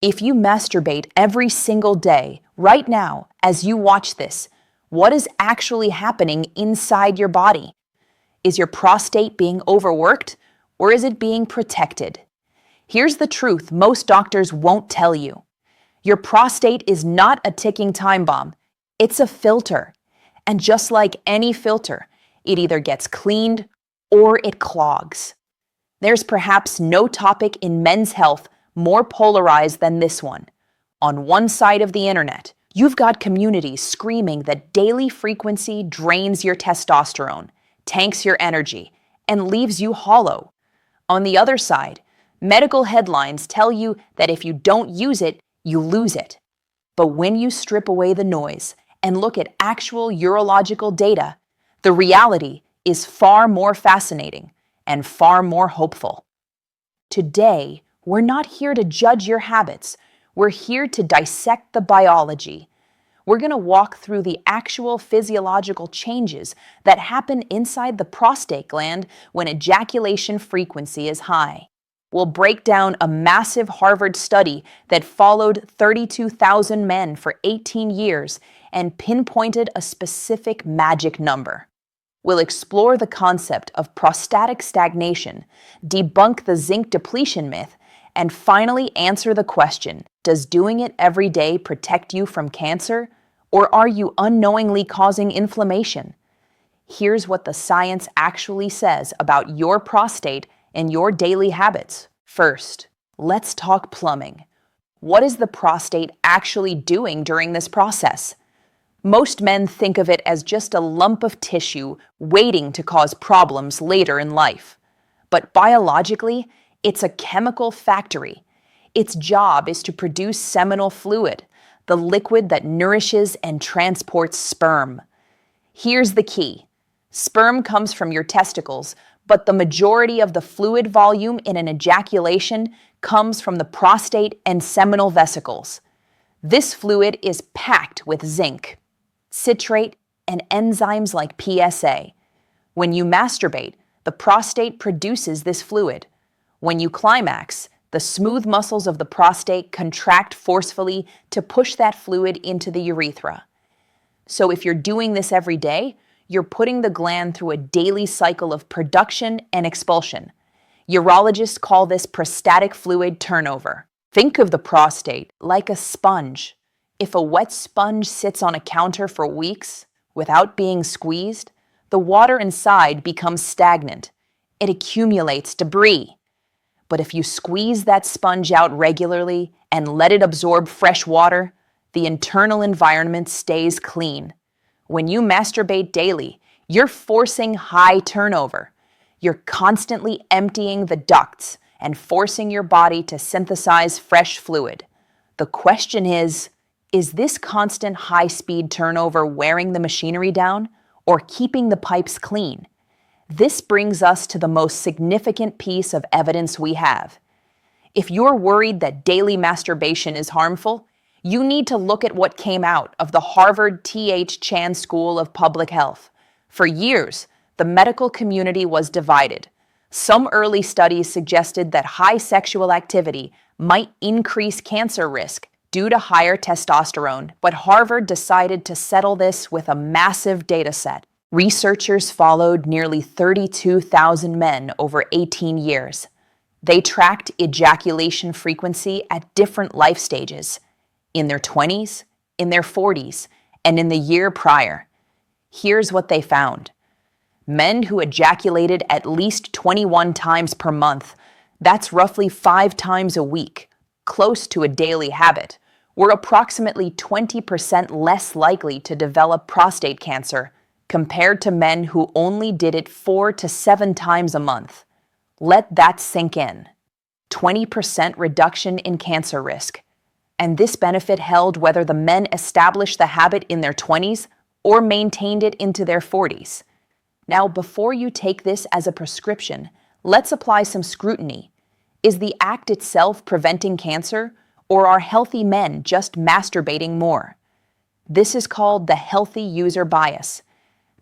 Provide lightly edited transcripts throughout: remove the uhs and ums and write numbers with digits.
If you masturbate every single day, right now, as you watch this, what is actually happening inside your body? Is your prostate being overworked, or is it being protected? Here's the truth most doctors won't tell you. Your prostate is not a ticking time bomb. It's a filter. And just like any filter, it either gets cleaned or it clogs. There's perhaps no topic in men's health more polarized than this one. On one side of the internet, you've got communities screaming that daily frequency drains your testosterone, tanks your energy, and leaves you hollow. On the other side, medical headlines tell you that if you don't use it, you lose it. But when you strip away the noise and look at actual urological data, the reality is far more fascinating and far more hopeful. Today, we're not here to judge your habits. We're here to dissect the biology. We're going to walk through the actual physiological changes that happen inside the prostate gland when ejaculation frequency is high. We'll break down a massive Harvard study that followed 32,000 men for 18 years and pinpointed a specific magic number. We'll explore the concept of prostatic stagnation, debunk the zinc depletion myth, and finally answer the question, does doing it every day protect you from cancer, or are you unknowingly causing inflammation? Here's what the science actually says about your prostate and your daily habits. First, let's talk plumbing. What is the prostate actually doing during this process? Most men think of it as just a lump of tissue waiting to cause problems later in life. But biologically, it's a chemical factory. Its job is to produce seminal fluid, the liquid that nourishes and transports sperm. Here's the key. Sperm comes from your testicles, but the majority of the fluid volume in an ejaculation comes from the prostate and seminal vesicles. This fluid is packed with zinc, citrate, and enzymes like PSA. When you masturbate, the prostate produces this fluid. When you climax, the smooth muscles of the prostate contract forcefully to push that fluid into the urethra. So if you're doing this every day, you're putting the gland through a daily cycle of production and expulsion. Urologists call this prostatic fluid turnover. Think of the prostate like a sponge. If a wet sponge sits on a counter for weeks without being squeezed, the water inside becomes stagnant. It accumulates debris. But if you squeeze that sponge out regularly and let it absorb fresh water, the internal environment stays clean. When you masturbate daily, you're forcing high turnover. You're constantly emptying the ducts and forcing your body to synthesize fresh fluid. The question is this constant high-speed turnover wearing the machinery down or keeping the pipes clean? This brings us to the most significant piece of evidence we have. If you're worried that daily masturbation is harmful, you need to look at what came out of the Harvard T.H. Chan School of Public Health. For years, the medical community was divided. Some early studies suggested that high sexual activity might increase cancer risk due to higher testosterone, but Harvard decided to settle this with a massive data set. Researchers followed nearly 32,000 men over 18 years. They tracked ejaculation frequency at different life stages, in their 20s, in their 40s, and in the year prior. Here's what they found. Men who ejaculated at least 21 times per month, that's roughly 5 times a week, close to a daily habit, were approximately 20% less likely to develop prostate cancer compared to men who only did it 4 to 7 times a month. Let that sink in. 20% reduction in cancer risk. And this benefit held whether the men established the habit in their 20s or maintained it into their 40s. Now, before you take this as a prescription, let's apply some scrutiny. Is the act itself preventing cancer, or are healthy men just masturbating more? This is called the healthy user bias.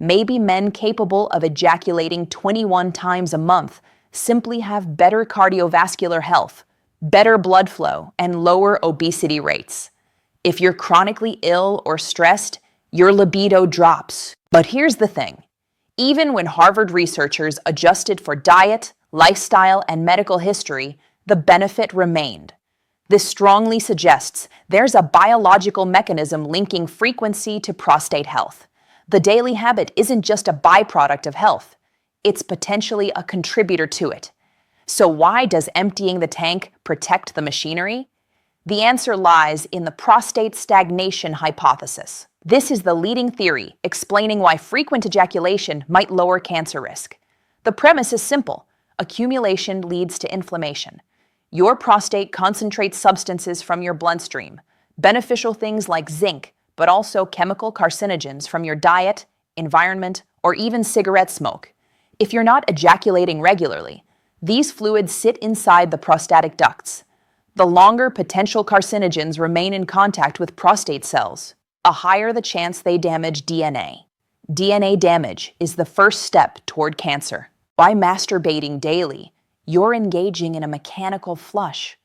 Maybe men capable of ejaculating 21 times a month simply have better cardiovascular health, better blood flow, and lower obesity rates. If you're chronically ill or stressed, your libido drops. But here's the thing. Even when Harvard researchers adjusted for diet, lifestyle, and medical history, the benefit remained. This strongly suggests there's a biological mechanism linking frequency to prostate health. The daily habit isn't just a byproduct of health, it's potentially a contributor to it. So why does emptying the tank protect the machinery? The answer lies in the prostate stagnation hypothesis. This is the leading theory explaining why frequent ejaculation might lower cancer risk. The premise is simple. Accumulation leads to inflammation. Your prostate concentrates substances from your bloodstream, beneficial things like zinc, but also chemical carcinogens from your diet, environment, or even cigarette smoke. If you're not ejaculating regularly, these fluids sit inside the prostatic ducts. The longer potential carcinogens remain in contact with prostate cells, the higher the chance they damage DNA. DNA damage is the first step toward cancer. By masturbating daily, you're engaging in a mechanical flush.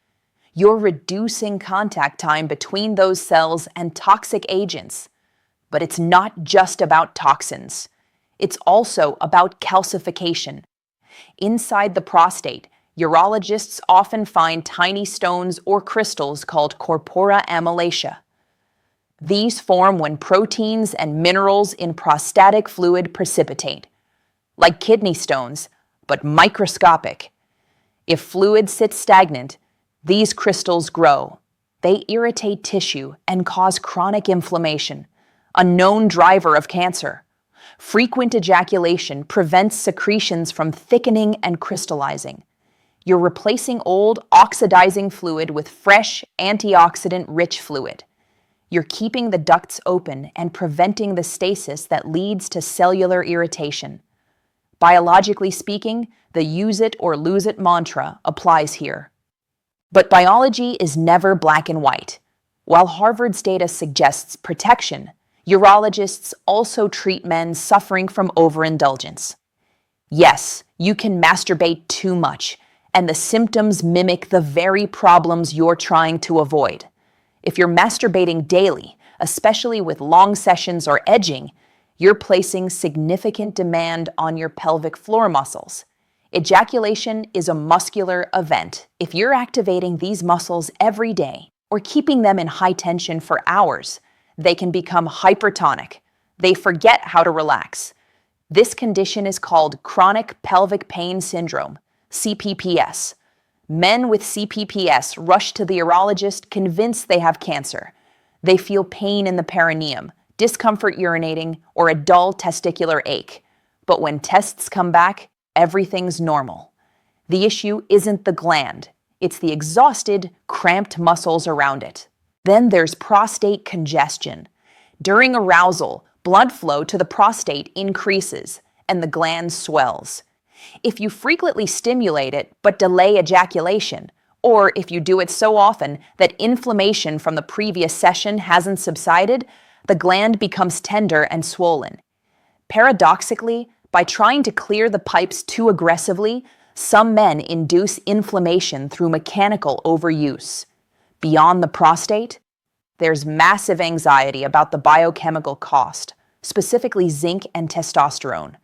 You're reducing contact time between those cells and toxic agents. But it's not just about toxins. It's also about calcification. Inside the prostate, urologists often find tiny stones or crystals called corpora amylacea. These form when proteins and minerals in prostatic fluid precipitate, like kidney stones, but microscopic. If fluid sits stagnant, these crystals grow. They irritate tissue and cause chronic inflammation, a known driver of cancer. Frequent ejaculation prevents secretions from thickening and crystallizing. You're replacing old, oxidizing fluid with fresh, antioxidant-rich fluid. You're keeping the ducts open and preventing the stasis that leads to cellular irritation. Biologically speaking, the use it or lose it mantra applies here. But biology is never black and white. While Harvard's data suggests protection, urologists also treat men suffering from overindulgence. Yes, you can masturbate too much, and the symptoms mimic the very problems you're trying to avoid. If you're masturbating daily, especially with long sessions or edging, you're placing significant demand on your pelvic floor muscles. Ejaculation is a muscular event. If you're activating these muscles every day or keeping them in high tension for hours, they can become hypertonic. They forget how to relax. This condition is called chronic pelvic pain syndrome, CPPS. Men with CPPS rush to the urologist convinced they have cancer. They feel pain in the perineum, discomfort urinating, or a dull testicular ache. But when tests come back, everything's normal. The issue isn't the gland, it's the exhausted, cramped muscles around it. Then there's prostate congestion. During arousal, blood flow to the prostate increases and the gland swells. If you frequently stimulate it but delay ejaculation, or if you do it so often that inflammation from the previous session hasn't subsided, the gland becomes tender and swollen. Paradoxically, by trying to clear the pipes too aggressively, some men induce inflammation through mechanical overuse. Beyond the prostate, there's massive anxiety about the biochemical cost, specifically zinc and testosterone.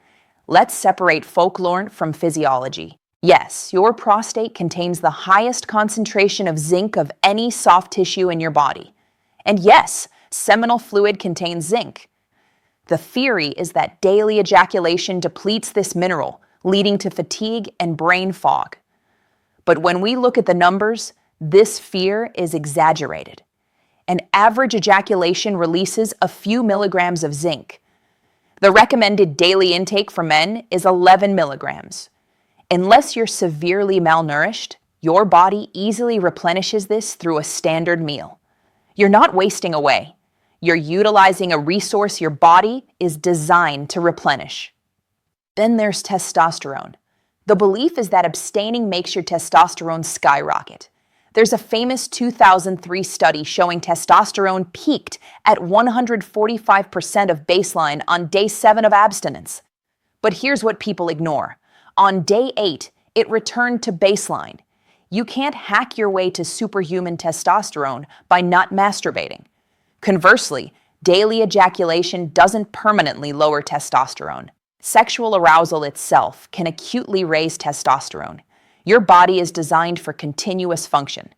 Let's separate folklore from physiology. Yes, your prostate contains the highest concentration of zinc of any soft tissue in your body. And yes, seminal fluid contains zinc. The theory is that daily ejaculation depletes this mineral, leading to fatigue and brain fog. But when we look at the numbers, this fear is exaggerated. An average ejaculation releases a few milligrams of zinc. The recommended daily intake for men is 11 milligrams. Unless you're severely malnourished, your body easily replenishes this through a standard meal. You're not wasting away. You're utilizing a resource your body is designed to replenish. Then there's testosterone. The belief is that abstaining makes your testosterone skyrocket. There's a famous 2003 study showing testosterone peaked at 145% of baseline on day 7 of abstinence. But here's what people ignore. On day 8, it returned to baseline. You can't hack your way to superhuman testosterone by not masturbating. Conversely, daily ejaculation doesn't permanently lower testosterone. Sexual arousal itself can acutely raise testosterone. Your body is designed for continuous function.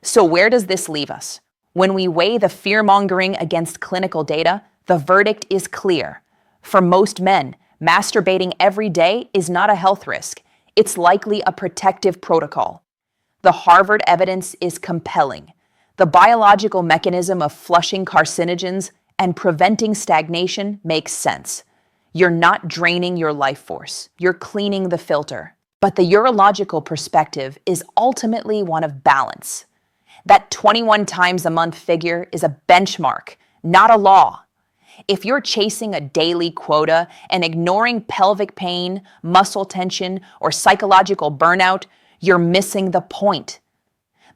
So where does this leave us? When we weigh the fear-mongering against clinical data, the verdict is clear. For most men, masturbating every day is not a health risk. It's likely a protective protocol. The Harvard evidence is compelling. The biological mechanism of flushing carcinogens and preventing stagnation makes sense. You're not draining your life force. You're cleaning the filter. But the urological perspective is ultimately one of balance. That 21 times a month figure is a benchmark, not a law. If you're chasing a daily quota and ignoring pelvic pain, muscle tension, or psychological burnout, you're missing the point.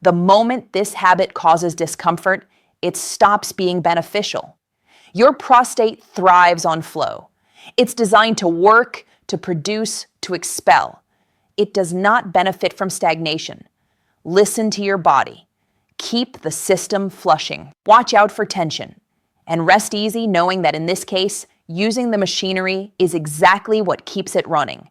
The moment this habit causes discomfort, it stops being beneficial. Your prostate thrives on flow. It's designed to work, to produce, to expel. It does not benefit from stagnation. Listen to your body. Keep the system flushing. Watch out for tension. And rest easy knowing that in this case, using the machinery is exactly what keeps it running.